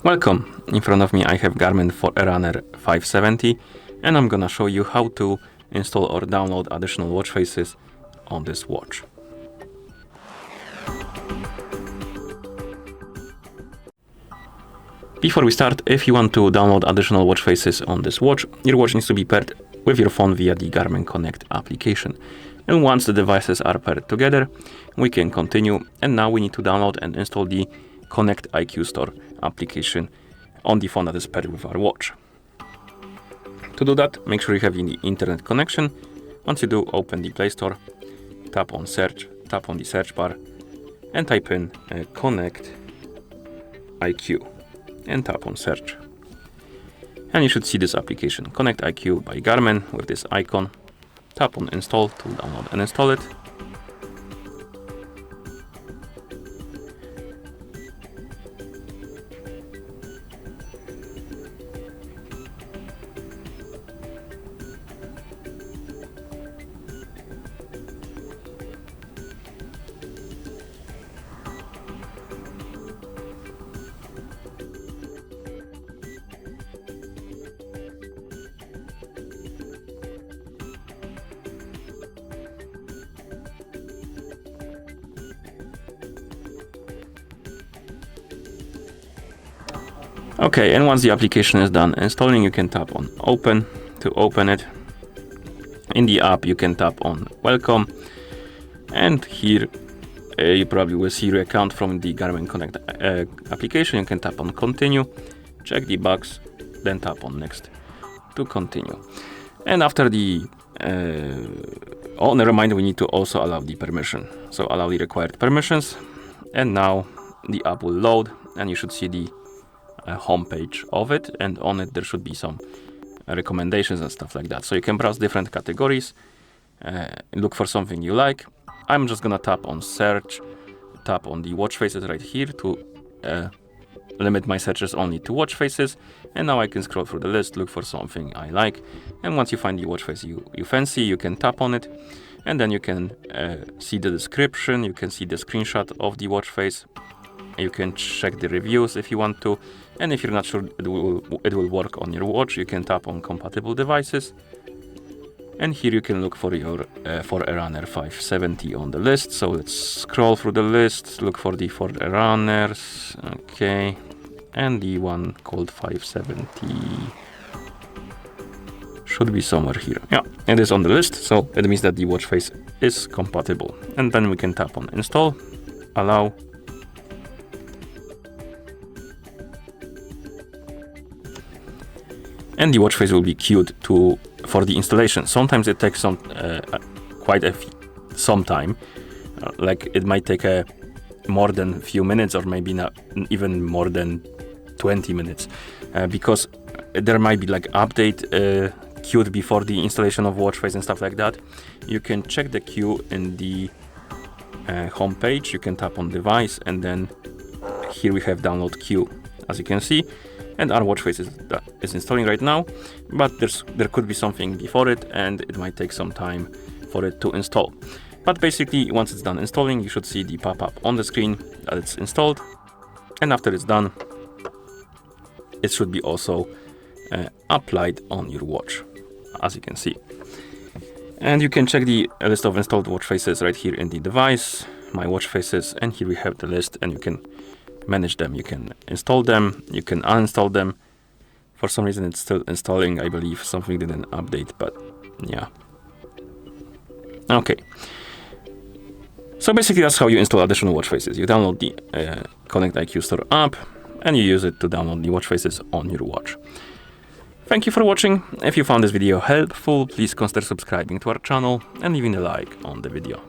Welcome! In front of me I have GARMIN Forerunner 570 and I'm gonna show you how to install or download additional watch faces on this watch. Before we start, if you want to download additional watch faces on this watch, your watch needs to be paired with your phone via the Garmin Connect application. And once the devices are paired together, we can continue, and now we need to download and install the Connect IQ Store application on the phone that is paired with our watch. To do that, make sure you have the internet connection. Once you do, open the Play Store, tap on Search, tap on the search bar, and type in Connect IQ, and tap on Search. And you should see this application, Connect IQ by Garmin, with this icon. Tap on Install to download and install it. Okay, and once the application is done installing, you can tap on Open to open it. In the app, you can tap on Welcome, and here you probably will see your account from the Garmin Connect application. You can tap on Continue, check the box, then tap on Next to continue. And after the never mind, we need to also allow the permission. So allow the required permissions, and now the app will load, and you should see the home page of it, and on it there should be some recommendations and stuff like that. So you can browse different categories, look for something you like. I'm just gonna tap on Search, tap on the watch faces right here to limit my searches only to watch faces, and now I can scroll through the list, look for something I like, and once you find the watch face you fancy, you can tap on it, and then you can see the description, you can see the screenshot of the watch face. You can check the reviews if you want to, and if you're not sure it will work on your watch, you can tap on compatible devices, and here you can look for your Forerunner 570 on the list. So let's scroll through the list, look for the Forerunners, okay, and the one called 570 should be somewhere here. Yeah, it is on the list, so it means that the watch face is compatible. And then we can tap on Install, Allow, and the watch face will be queued for the installation. Sometimes it takes some time, like it might take more than a few minutes, or maybe not even more than 20 minutes, because there might be like update queued before the installation of watch face and stuff like that. You can check the queue in the home page. You can tap on device, and then here we have download queue, as you can see. And our watch face is installing right now, but there could be something before it, and it might take some time for it to install. But basically, once it's done installing, you should see the pop-up on the screen that it's installed, and after it's done, it should be also applied on your watch, as you can see. And you can check the list of installed watch faces right here in the device, my watch faces, and here we have the list, and you can manage them. You can install them, you can uninstall them. For some reason it's still installing, I believe something didn't update, but yeah. Okay, so basically that's how you install additional watch faces. You download the Connect IQ Store app, and you use it to download the watch faces on your watch. Thank you for watching. If you found this video helpful, please consider subscribing to our channel and leaving a like on the video.